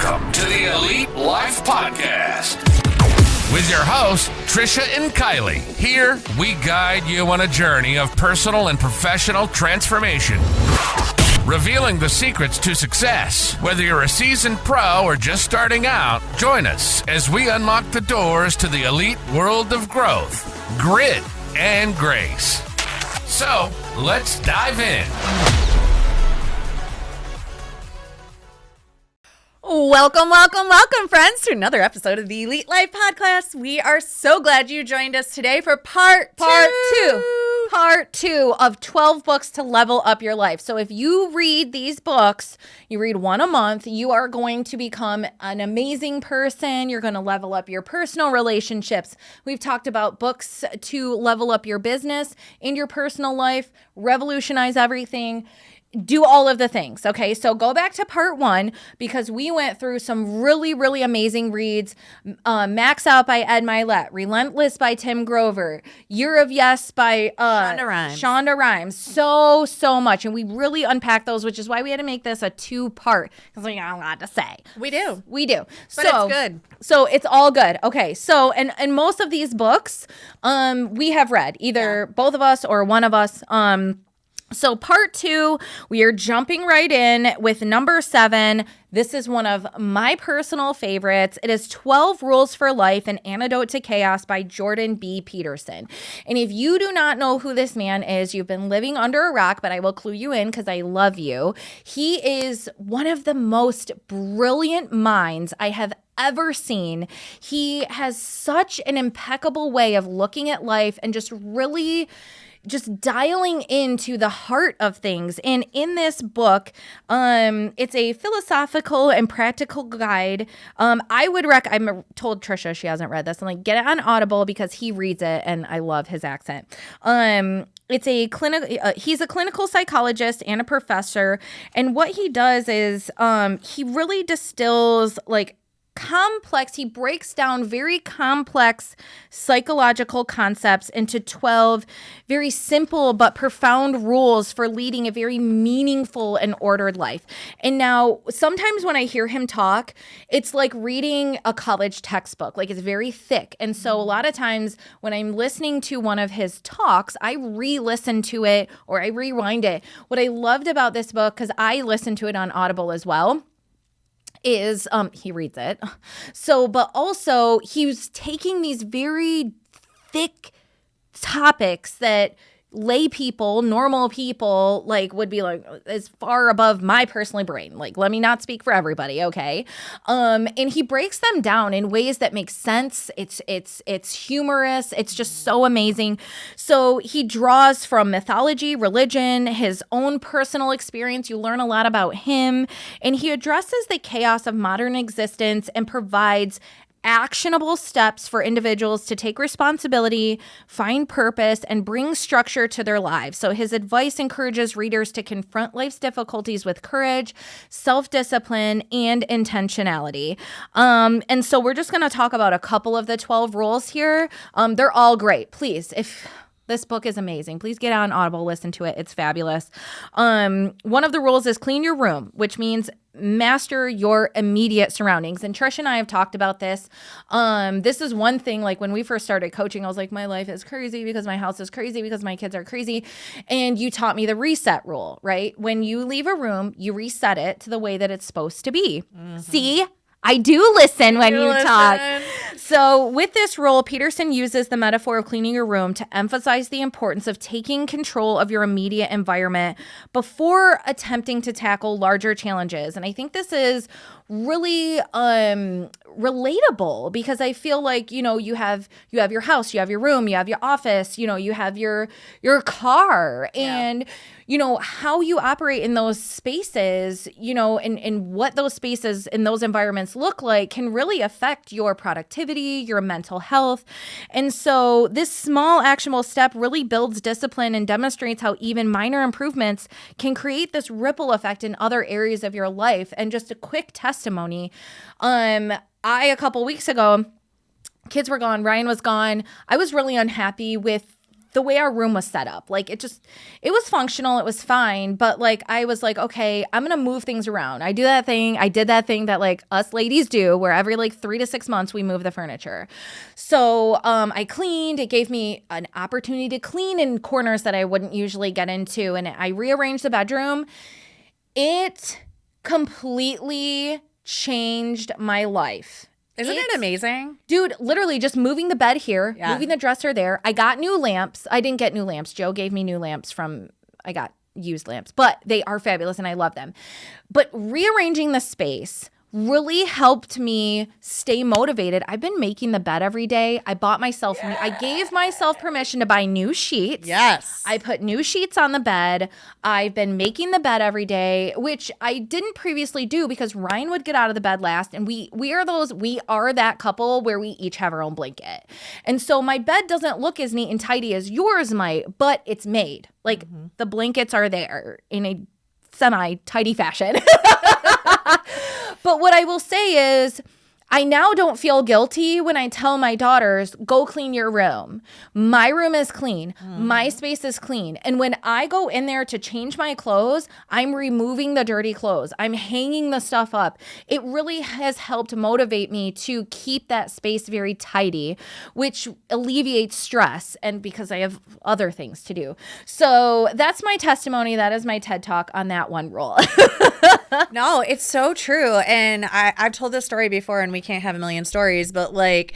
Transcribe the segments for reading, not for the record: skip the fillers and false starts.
Welcome to the Elite Life Podcast with your hosts, Trisha and Kylee. Here, we guide you on a journey of personal and professional transformation, revealing the secrets to success. Whether you're a seasoned pro or just starting out, join us as we unlock the doors to the elite world of growth, grit, and grace. So, let's dive in. Welcome, friends, to another episode of the Elite Life Podcast. We are so glad you joined us today for part two of 12 books to level up your life. So if you read these books, you read one a month, you are going to become an amazing person. You're going to level up your personal relationships. We've talked about books to level up your business and your personal life, revolutionize everything. Do all of the things, okay? So go back to part one because we went through some really, really amazing reads. Max Out by Ed Milet, Relentless by Tim Grover, Year of Yes by Shonda Rhimes. So much. And we really unpacked those, which is why we had to make this a two-part because we got a lot to say. We do. But it's good. So it's all good. Okay. So, and most of these books we have read, either both of us or one of us. So part two, we are jumping right in with number 7. This is one of my personal favorites. It is 12 Rules for Life, An Antidote to Chaos by Jordan B. Peterson. And if you do not know who this man is, you've been living under a rock, but I will clue you in because I love you. He is one of the most brilliant minds I have ever seen. He has such an impeccable way of looking at life and just really dialing into the heart of things. And in this book, it's a philosophical and practical guide. I told Trisha she hasn't read this. I'm like, get it on Audible because he reads it and I love his accent. It's a he's a clinical psychologist and a professor. And what he does is he really distills he breaks down very complex psychological concepts into 12 very simple but profound rules for leading a very meaningful and ordered life. And now sometimes when I hear him talk, it's like reading a college textbook. Like it's very thick. And so a lot of times when I'm listening to one of his talks, I re-listen to it or I rewind it. What I loved about this book, because I listened to it on Audible as well, is he reads it. So, but also he was taking these very thick topics that lay people, normal people, would be as far above my personal brain. Let me not speak for everybody, okay? And he breaks them down in ways that make sense. It's humorous. It's just so amazing. So he draws from mythology, religion, his own personal experience. You learn a lot about him, and he addresses the chaos of modern existence and provides actionable steps for individuals to take responsibility, find purpose, and bring structure to their lives. So his advice encourages readers to confront life's difficulties with courage, self-discipline, and intentionality. And so we're just going to talk about a couple of the 12 rules here. They're all great. Please, if this book is amazing, please get on Audible, listen to it. It's fabulous. One of the rules is clean your room, which means master your immediate surroundings. And Trish and I have talked about this. This is one thing, when we first started coaching, I was like, my life is crazy because my house is crazy because my kids are crazy. And you taught me the reset rule, right? When you leave a room, you reset it to the way that it's supposed to be. Mm-hmm. See? I do listen when you talk. So with this rule, Peterson uses the metaphor of cleaning your room to emphasize the importance of taking control of your immediate environment before attempting to tackle larger challenges. And I think this is really relatable because I feel like, you have your house, you have your room, you have your office, you have your car, and how you operate in those spaces, and what those spaces in those environments look like can really affect your productivity, your mental health. And so this small actionable step really builds discipline and demonstrates how even minor improvements can create this ripple effect in other areas of your life. And just a quick testimony, a couple weeks ago, kids were gone, Ryan was gone. I was really unhappy with the way our room was set up. Like it was functional. It was fine. But like, I was like, okay, I'm going to move things around. I did that thing that like us ladies do where every like 3 to 6 months we move the furniture. So I cleaned. It gave me an opportunity to clean in corners that I wouldn't usually get into. And I rearranged the bedroom. It completely changed my life. Isn't it amazing? Dude, literally just moving the bed here, moving the dresser there. I got new lamps. I didn't get new lamps. Joe gave me new lamps I got used lamps, but they are fabulous and I love them. But rearranging the space really helped me stay motivated. I've been making the bed every day. I gave myself permission to buy new sheets. Yes. I put new sheets on the bed. I've been making the bed every day, which I didn't previously do because Ryan would get out of the bed last. And we are that couple where we each have our own blanket. And so my bed doesn't look as neat and tidy as yours might, but it's made. Like the blankets are there in a semi-tidy fashion. But what I will say is I now don't feel guilty when I tell my daughters, go clean your room. My room is clean. My space is clean. And when I go in there to change my clothes, I'm removing the dirty clothes. I'm hanging the stuff up. It really has helped motivate me to keep that space very tidy, which alleviates stress and because I have other things to do. So that's my testimony. That is my TED Talk on that one rule. No, it's so true. And I've told this story before and we can't have a million stories, but like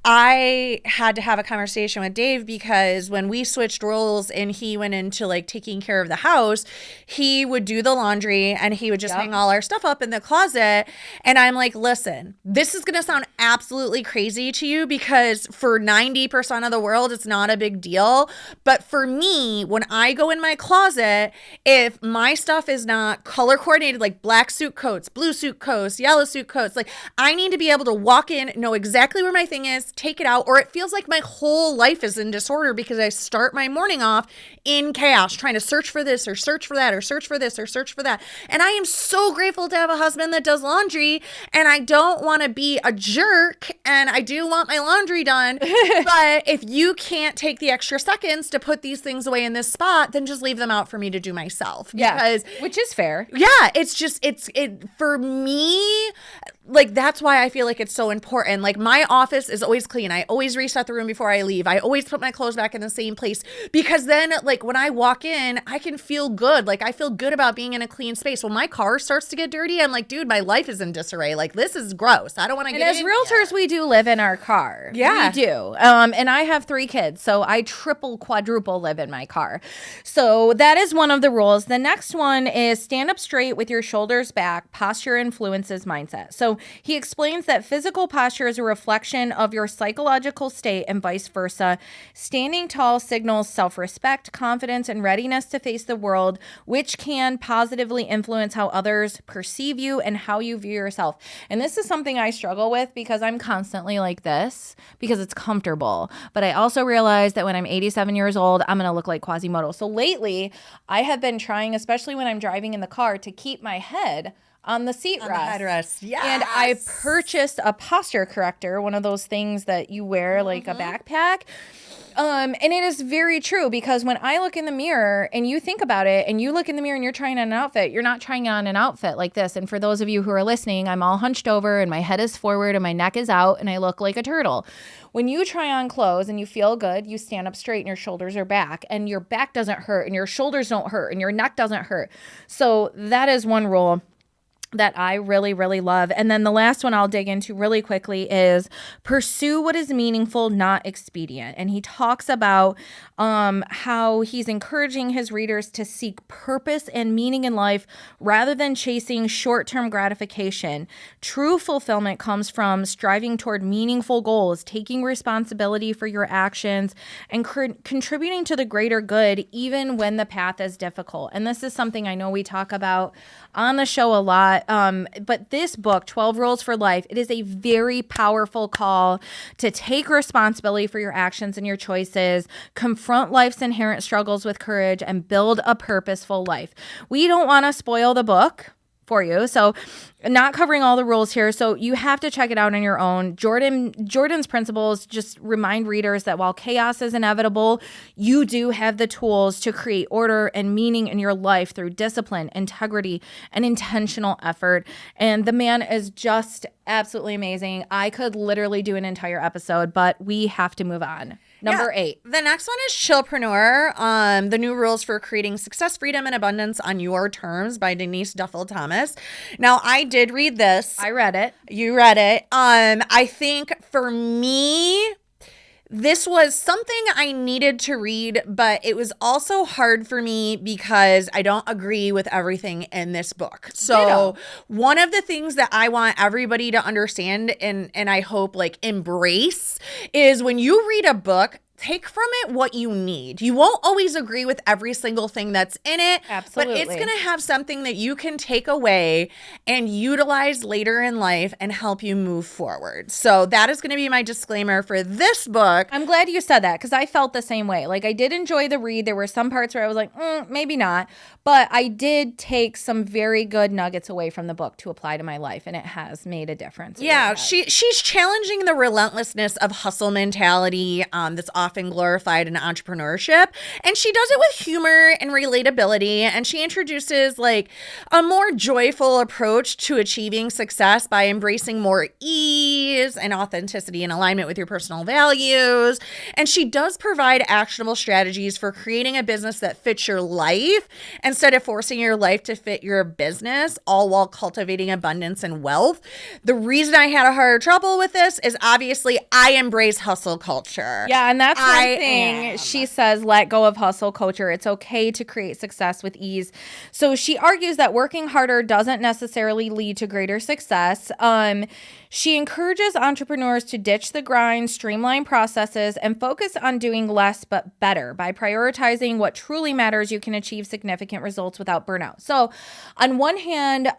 I had to have a conversation with Dave because when we switched roles and he went into like taking care of the house, he would do the laundry and he would just hang all our stuff up in the closet. And I'm like, listen, this is going to sound absolutely crazy to you because for 90% of the world, it's not a big deal. But for me, when I go in my closet, if my stuff is not color coordinated, like black suit coats, blue suit coats, yellow suit coats, like I need to be able to walk in, know exactly where my thing is, take it out, or it feels like my whole life is in disorder because I start my morning off in chaos trying to search for this or search for that or search for this or search for that. And I am so grateful to have a husband that does laundry, and I don't want to be a jerk, and I do want my laundry done. But if you can't take the extra seconds to put these things away in this spot, then just leave them out for me to do myself. Because, which is fair. Yeah, it's just for me, like that's why I feel like it's so important. Like my office is always clean. I always reset the room before I leave. I always put my clothes back in the same place because then like when I walk in, I can feel good. Like I feel good about being in a clean space. When my car starts to get dirty, I'm like, dude, my life is in disarray. Like this is gross. I don't want to get in. And as realtors, we do live in our car. Yeah. We do. And I have 3 kids, so I quadruple live in my car. So that is one of the rules. The next one is stand up straight with your shoulders back. Posture influences mindset. So he explains that physical posture is a reflection of your psychological state and vice versa. Standing tall signals self-respect, confidence, and readiness to face the world, which can positively influence how others perceive you and how you view yourself. And this is something I struggle with because I'm constantly like this because it's comfortable. But I also realize that when I'm 87 years old, I'm going to look like Quasimodo. So lately, I have been trying, especially when I'm driving in the car, to keep my head on the seat rest. The headrest. Yes. And I purchased a posture corrector, one of those things that you wear like a backpack. And it is very true because when I look in the mirror and you think about it and you look in the mirror and you're trying on an outfit, you're not trying on an outfit like this. And for those of you who are listening, I'm all hunched over and my head is forward and my neck is out and I look like a turtle. When you try on clothes and you feel good, you stand up straight and your shoulders are back and your back doesn't hurt and your shoulders don't hurt and your neck doesn't hurt. So that is one rule that I really, really love. And then the last one I'll dig into really quickly is pursue what is meaningful, not expedient. And he talks about how he's encouraging his readers to seek purpose and meaning in life rather than chasing short-term gratification. True fulfillment comes from striving toward meaningful goals, taking responsibility for your actions, and contributing to the greater good even when the path is difficult. And this is something I know we talk about on the show a lot. But this book, 12 Rules for Life, it is a very powerful call to take responsibility for your actions and your choices, confront life's inherent struggles with courage, and build a purposeful life. We don't want to spoil the book for you. So not covering all the rules here. So you have to check it out on your own. Jordan's principles just remind readers that while chaos is inevitable, you do have the tools to create order and meaning in your life through discipline, integrity, and intentional effort. And the man is just absolutely amazing. I could literally do an entire episode, but we have to move on. Number 8. The next one is Chillpreneur, the new rules for creating success, freedom, and abundance on your terms by Denise Duffield-Thomas. Now, I did read this. I read it. You read it. I think for me, this was something I needed to read, but it was also hard for me because I don't agree with everything in this book. So one of the things that I want everybody to understand and I hope like embrace is when you read a book, take from it what you need. You won't always agree with every single thing that's in it. Absolutely. But it's going to have something that you can take away and utilize later in life and help you move forward. So that is going to be my disclaimer for this book. I'm glad you said that because I felt the same way. Like I did enjoy the read. There were some parts where I was like, maybe not. But I did take some very good nuggets away from the book to apply to my life. And it has made a difference. Yeah, she's challenging the relentlessness of hustle mentality that's often glorified in entrepreneurship. And she does it with humor and relatability. And she introduces like a more joyful approach to achieving success by embracing more ease and authenticity in alignment with your personal values. And she does provide actionable strategies for creating a business that fits your life instead of forcing your life to fit your business, all while cultivating abundance and wealth. The reason I had a hard trouble with this is obviously I embrace hustle culture. Yeah, and that's one thing she says, let go of hustle culture. It's okay to create success with ease. So she argues that working harder doesn't necessarily lead to greater success. She encourages entrepreneurs to ditch the grind, streamline processes, and focus on doing less but better. By prioritizing what truly matters, you can achieve significant results without burnout. So on one hand,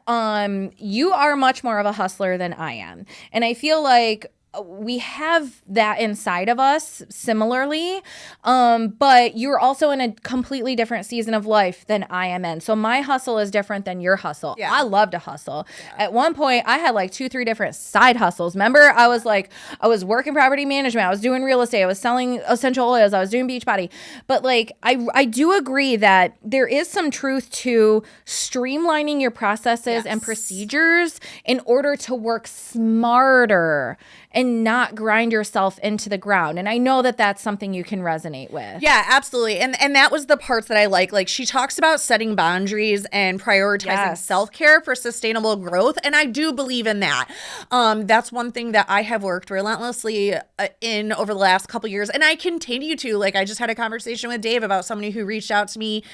you are much more of a hustler than I am. And I feel like we have that inside of us similarly, but you're also in a completely different season of life than I am in. So my hustle is different than your hustle. Yeah. I love to hustle. Yeah. At one point, I had like 2-3 different side hustles. Remember, I was working property management. I was doing real estate. I was selling essential oils. I was doing Beachbody. But like, I do agree that there is some truth to streamlining your processes and procedures in order to work smarter and not grind yourself into the ground. And I know that that's something you can resonate with. Yeah, absolutely. And that was the parts that I like. Like she talks about setting boundaries and prioritizing self-care for sustainable growth. And I do believe in that. That's one thing that I have worked relentlessly in over the last couple years. And I continue to. Like I just had a conversation with Dave about somebody who reached out to me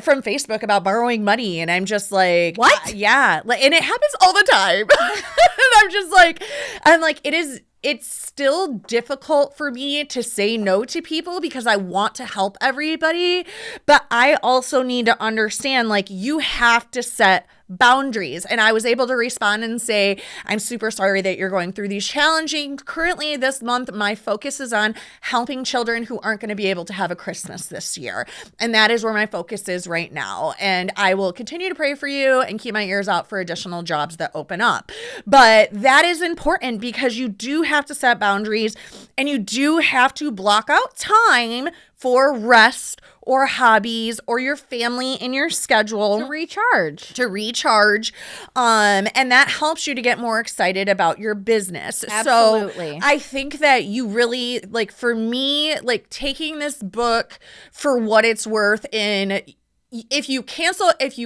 from Facebook about borrowing money. And I'm just like, what? Yeah. And it happens all the time. And I'm like, it's still difficult for me to say no to people because I want to help everybody. But I also need to understand, like, you have to set boundaries. And I was able to respond and say, I'm super sorry that you're going through these challenging. Currently this month, my focus is on helping children who aren't going to be able to have a Christmas this year. And that is where my focus is right now. And I will continue to pray for you and keep my ears out for additional jobs that open up. But that is important because you do have to set boundaries and you do have to block out time for rest or hobbies or your family in your schedule to recharge. And that helps you to get more excited about your business. Absolutely. So I think that you really, like, for me, like, taking this book for what it's worth if you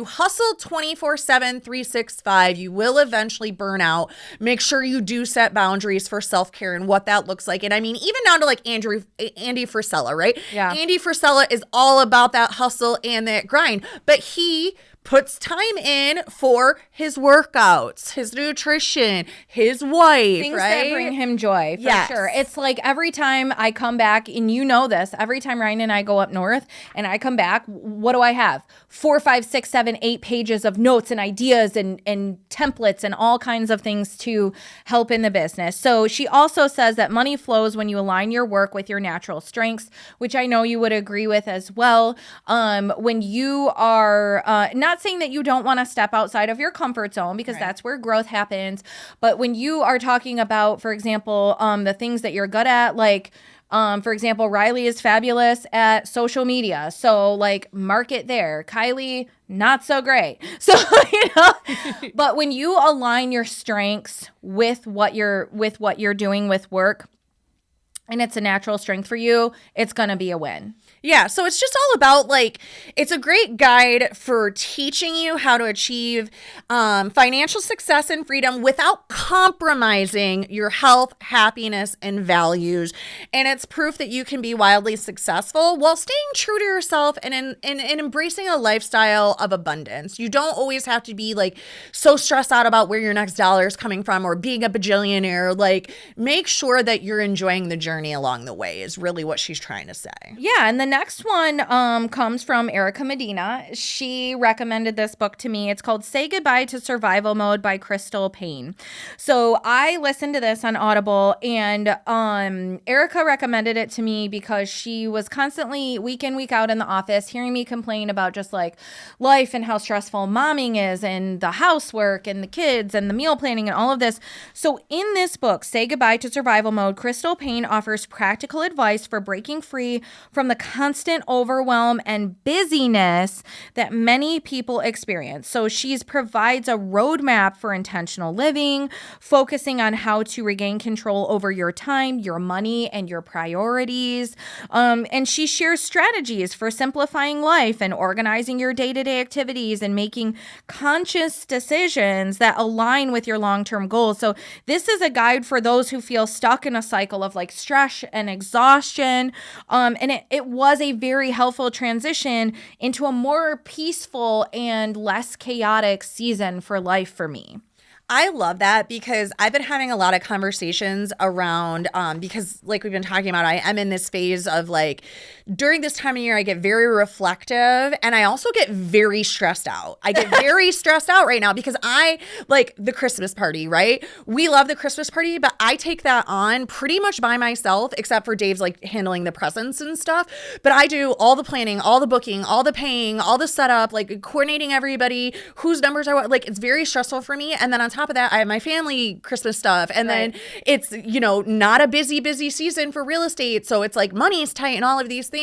hustle 24/7, 365, you will eventually burn out. Make sure you do set boundaries for self-care and what that looks like. And I mean, even down to like Andy Frisella, right? Yeah. Andy Frisella is all about that hustle and that grind, but he puts time in for his workouts, his nutrition, his wife, things right? that bring him joy, for sure. It's like every time I come back, and you know this, every time Ryan and I go up north and I come back, what do I have? 4, 5, 6, 7, 8 pages of notes and ideas and templates and all kinds of things to help in the business. So she also says that money flows when you align your work with your natural strengths, which I know you would agree with as well. When you are not not saying that you don't want to step outside of your comfort zone, because that's where growth happens. But when you are talking about, for example, the things that you're good at, like, for example, Riley is fabulous at social media. So like market there. Kylee, not so great. So, but when you align your strengths with what you're doing with work, and it's a natural strength for you, it's going to be a win. Yeah, so it's just all about, like, it's a great guide for teaching you how to achieve financial success and freedom without compromising your health, happiness, and values. And it's proof that you can be wildly successful while staying true to yourself and embracing a lifestyle of abundance. You don't always have to be, like, so stressed out about where your next dollar is coming from or being a bajillionaire. Like, make sure that you're enjoying the journey along the way is really what she's trying to say. Yeah, and the next one comes from Erica Medina. She recommended this book to me. It's called Say Goodbye to Survival Mode by Paine. So I listened to this on Audible, and Erica recommended it to me because she was constantly week in, week out in the office hearing me complain about just like life and how stressful momming is and the housework and the kids and the meal planning and all of this. So in this book, Say Goodbye to Survival Mode, Paine offers practical advice for breaking free from the constant overwhelm and busyness that many people experience. So she provides a roadmap for intentional living, focusing on how to regain control over your time, your money, and your priorities. And she shares strategies for simplifying life and organizing your day-to-day activities and making conscious decisions that align with your long-term goals. So this is a guide for those who feel stuck in a cycle of like stress and exhaustion. And it was a very helpful transition into a more peaceful and less chaotic season for life for me. I love that because I've been having a lot of conversations around, because like we've been talking about, I am in this phase of like, during this time of year, I get very reflective and I also get very stressed out. I get very stressed out right now because I like the Christmas party, right? We love the Christmas party, but I take that on pretty much by myself, except for Dave's like handling the presents and stuff. But I do all the planning, all the booking, all the paying, all the setup, like coordinating everybody, whose numbers are what, like it's very stressful for me. And then on top of that, I have my family Christmas stuff. And then it's, not a busy season for real estate. So it's like money's tight and all of these things.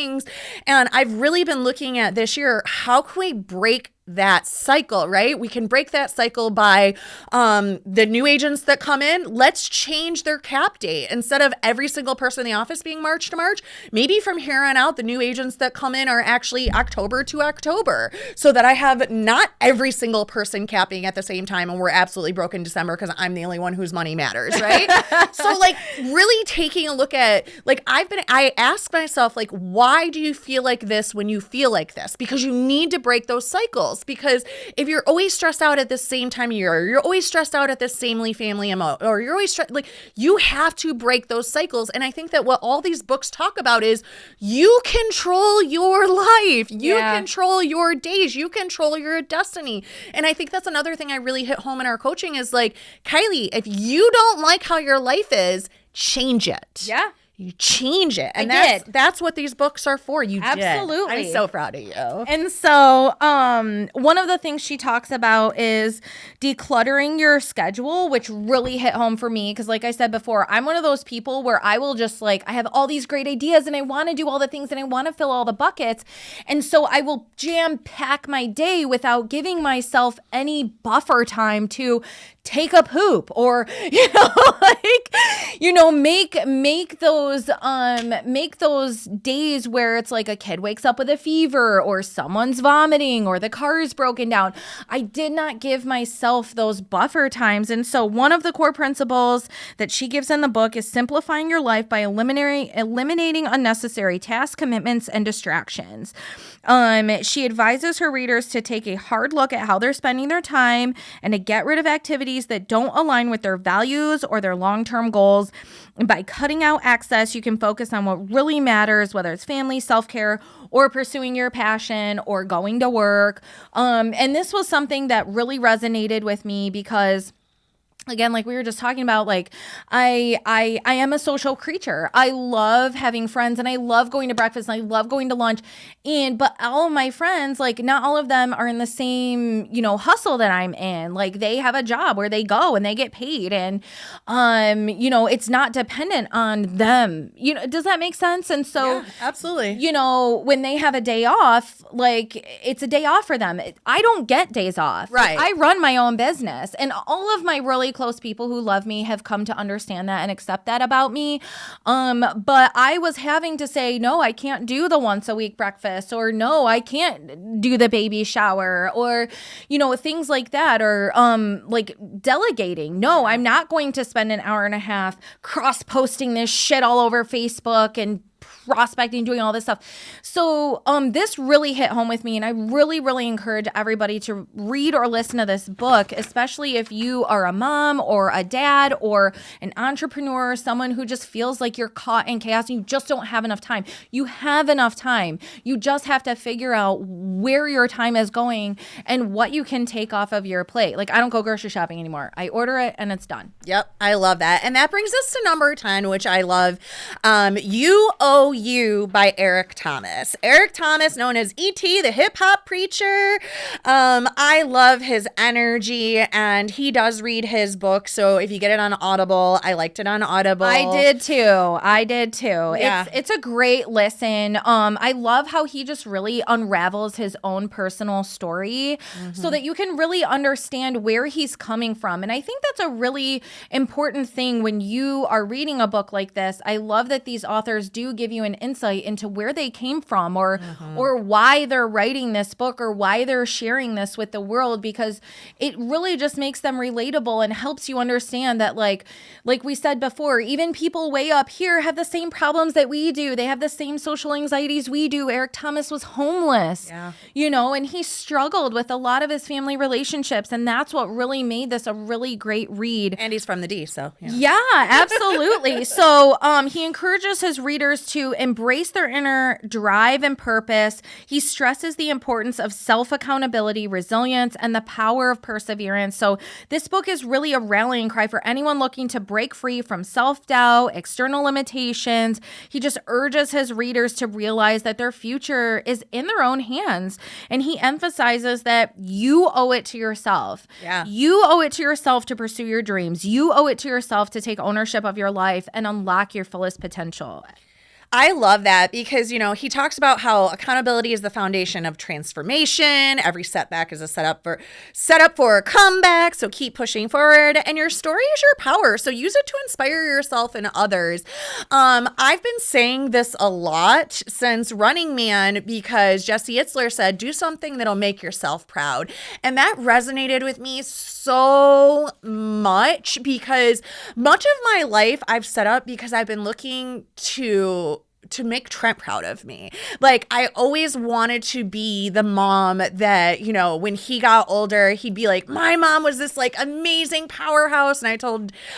And I've really been looking at this year, how can we break that cycle, right? We can break that cycle by the new agents that come in. Let's change their cap date. Instead of every single person in the office being March to March, maybe from here on out, the new agents that come in are actually October to October, so that I have not every single person capping at the same time and we're absolutely broke in December because I'm the only one whose money matters, right? So like really taking a look at, like I ask myself, like, why do you feel like this when you feel like this? Because you need to break those cycles. Because if you're always stressed out at the same time of year, or you're always stressed out at the same family amount, or you're always like you have to break those cycles. And I think that what all these books talk about is you control your life, you control your days, you control your destiny. And I think that's another thing I really hit home in our coaching is like, Kylee, if you don't like how your life is, change it. Yeah. You change it. And that's what these books are for. You Absolutely. did. I'm so proud of you. And so one of the things she talks about is decluttering your schedule, which really hit home for me. Because like I said before, I'm one of those people where I will just like, I have all these great ideas and I want to do all the things and I want to fill all the buckets. And so I will jam pack my day without giving myself any buffer time to take a poop or, make those days where it's like a kid wakes up with a fever or someone's vomiting or the car is broken down. I did not give myself those buffer times. And so one of the core principles that she gives in the book is simplifying your life by eliminating unnecessary tasks, commitments, and distractions. She advises her readers to take a hard look at how they're spending their time and to get rid of activities that don't align with their values or their long-term goals. And by cutting out excess, you can focus on what really matters, whether it's family, self-care, or pursuing your passion or going to work. And this was something that really resonated with me because again, like we were just talking about, like I am a social creature. I love having friends, and I love going to breakfast, and I love going to lunch. But all of my friends, like not all of them are in the same, hustle that I'm in. Like they have a job where they go and they get paid, and it's not dependent on them. Does that make sense? And so yeah, absolutely. When they have a day off, like it's a day off for them. I don't get days off. Right. I run my own business, and all of my really close people who love me have come to understand that and accept that about me. But I was having to say, no, I can't do the once a week breakfast, or no, I can't do the baby shower, or, things like that, or like delegating. No, I'm not going to spend an hour and a half cross posting this shit all over Facebook and prospecting, doing all this stuff. So this really hit home with me, and I really, really encourage everybody to read or listen to this book, especially if you are a mom or a dad or an entrepreneur, or someone who just feels like you're caught in chaos and you just don't have enough time. You have enough time. You just have to figure out where your time is going and what you can take off of your plate. Like I don't go grocery shopping anymore. I order it and it's done. Yep, I love that. And that brings us to number 10, which I love. You Owe You by Eric Thomas. Eric Thomas, known as E.T., the hip hop preacher. I love his energy, and he does read his book. So if you get it on Audible, I liked it on Audible. I did too. Yeah. It's a great listen. I love how he just really unravels his own personal story so that you can really understand where he's coming from. And I think that's a really important thing when you are reading a book like this. I love that these authors do give you an insight into where they came from, or why they're writing this book, or why they're sharing this with the world, because it really just makes them relatable and helps you understand that like we said before, even people way up here have the same problems that we do. They have the same social anxieties we do. Eric Thomas was homeless, and he struggled with a lot of his family relationships, and that's what really made this a really great read. And he's from the D, so yeah, absolutely. So he encourages his readers to embrace their inner drive and purpose. He stresses the importance of self-accountability, resilience, and the power of perseverance. So this book is really a rallying cry for anyone looking to break free from self-doubt, external limitations. He just urges his readers to realize that their future is in their own hands. And he emphasizes that you owe it to yourself. Yeah. You owe it to yourself to pursue your dreams. You owe it to yourself to take ownership of your life and unlock your fullest potential. I love that because, he talks about how accountability is the foundation of transformation. Every setback is a setup for a comeback. So keep pushing forward, and your story is your power. So use it to inspire yourself and others. I've been saying this a lot since Running Man, because Jesse Itzler said, do something that'll make yourself proud. And that resonated with me so much, because much of my life I've set up because I've been looking to make Trent proud of me. Like, I always wanted to be the mom that, when he got older, he'd be like, my mom was this like amazing powerhouse. And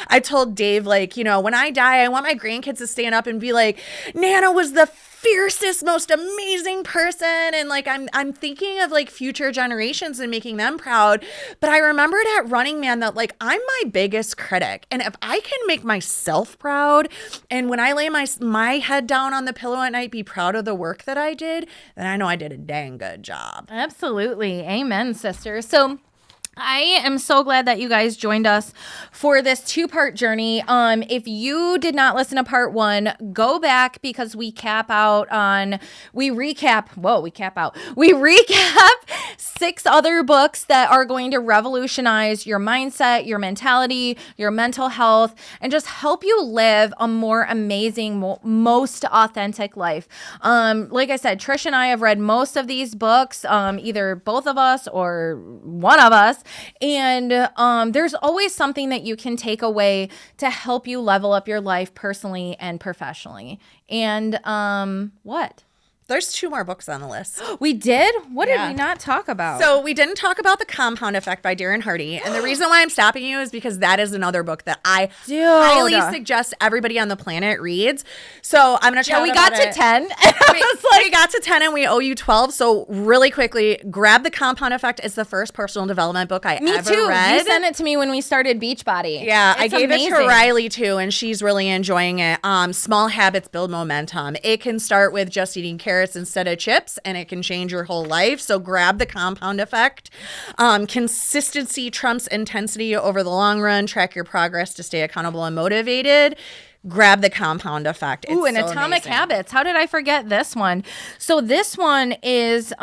I told Dave, like, when I die, I want my grandkids to stand up and be like, Nana was the fiercest, most amazing person. And like, I'm thinking of like future generations and making them proud. But I remembered at Running Man that like, I'm my biggest critic. And if I can make myself proud, and when I lay my head down on the pillow at night, be proud of the work that I did, then I know I did a dang good job. Absolutely. Amen, sister. So I am so glad that you guys joined us for this 2-part journey. If you did not listen to part 1, go back, because we recap 6 other books that are going to revolutionize your mindset, your mentality, your mental health, and just help you live a more amazing, most authentic life. Like I said, Trish and I have read most of these books, either both of us or one of us. And there's always something that you can take away to help you level up your life personally and professionally. And what? There's 2 more books on the list. We did? What did we not talk about? So we didn't talk about The Compound Effect by Darren Hardy. And the reason why I'm stopping you is because that is another book that I highly suggest everybody on the planet reads. So I'm going to chat we got to 10. We got to 10 and we owe you 12. So really quickly, grab The Compound Effect. It's the first personal development book I ever read. You sent it to me when we started Beachbody. Yeah, I gave it to Riley too, and she's really enjoying it. Small habits build momentum. It can start with just eating carrots instead of chips, and it can change your whole life. So grab The Compound Effect. Consistency trumps intensity over the long run. Track your progress to stay accountable and motivated. Grab The Compound Effect. Ooh, and Atomic Habits. How did I forget this one? So this one is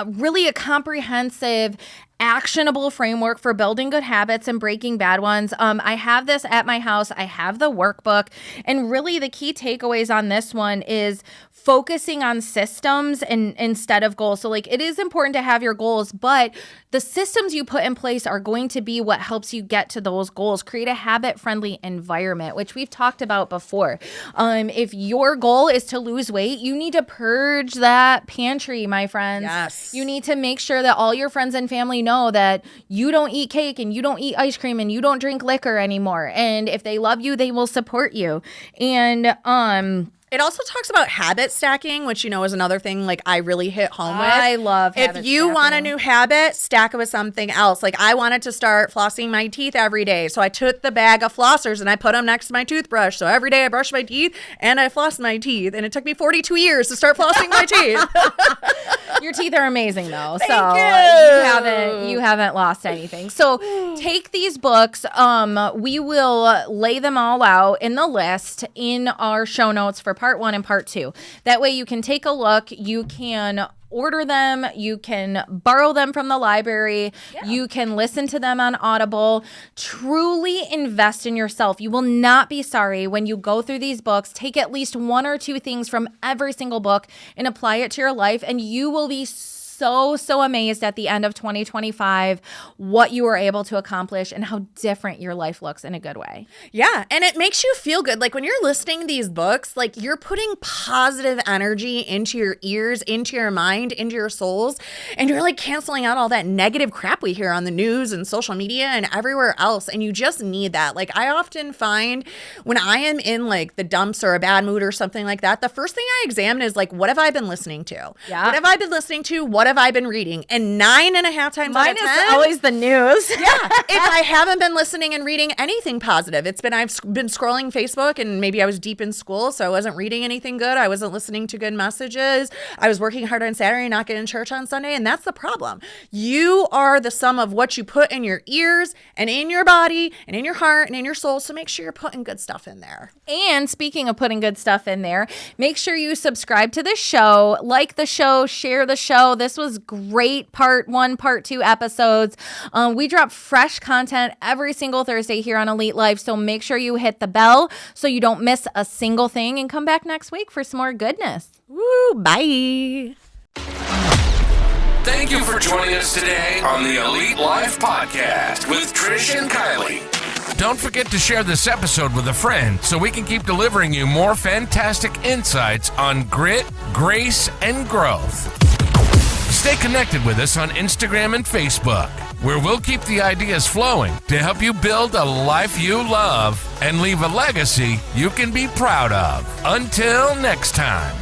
really a comprehensive, actionable framework for building good habits and breaking bad ones. I have this at my house. I have the workbook. And really the key takeaways on this one is focusing on systems and instead of goals. So like it is important to have your goals, but the systems you put in place are going to be what helps you get to those goals. Create a habit-friendly environment, which we've talked about before. If your goal is to lose weight, you need to purge that pantry, my friends. Yes. You need to make sure that all your friends and family know that you don't eat cake and you don't eat ice cream and you don't drink liquor anymore. And if they love you, they will support you. And it also talks about habit stacking, which, is another thing like I really hit home with. I love habit If you want a new habit, stack it with something else. Like I wanted to start flossing my teeth every day. So I took the bag of flossers and I put them next to my toothbrush. So every day I brush my teeth and I floss my teeth. And it took me 42 years to start flossing my teeth. Your teeth are amazing though. Thank So you haven't lost anything. So take these books. We will lay them all out in the list in our show notes for part 1 and part 2. That way you can take a look. You can order them. You can borrow them from the library. Yeah. You can listen to them on Audible. Truly invest in yourself. You will not be sorry when you go through these books. Take at least 1 or 2 things from every single book and apply it to your life, and you will be so amazed at the end of 2025 what you were able to accomplish and how different your life looks in a good way. Yeah, and it makes you feel good. Like when you're listening to these books, like you're putting positive energy into your ears, into your mind, into your souls, and you're like canceling out all that negative crap we hear on the news and social media and everywhere else, and you just need that. Like I often find when I am in like the dumps or a bad mood or something like that, the first thing I examine is like, what have I been listening to? Yeah. What have I been listening to? What have I been reading? And 9.5 times out of 10, is always the news. Yeah. If I haven't been listening and reading anything positive, I've been scrolling Facebook and maybe I was deep in school, so I wasn't reading anything good. I wasn't listening to good messages. I was working hard on Saturday, not getting to church on Sunday. And that's the problem. You are the sum of what you put in your ears and in your body and in your heart and in your soul. So make sure you're putting good stuff in there. And speaking of putting good stuff in there, make sure you subscribe to the show, like the show, share the show. This was great part 1, part 2 episodes. We drop fresh content every single Thursday here on Elite Life. So make sure you hit the bell so you don't miss a single thing, and come back next week for some more goodness. Woo, bye. Thank you for joining us today on the Elite Life Podcast with Trisha and Kylee. Don't forget to share this episode with a friend so we can keep delivering you more fantastic insights on grit, grace, and growth. Stay connected with us on Instagram and Facebook, where we'll keep the ideas flowing to help you build a life you love and leave a legacy you can be proud of. Until next time.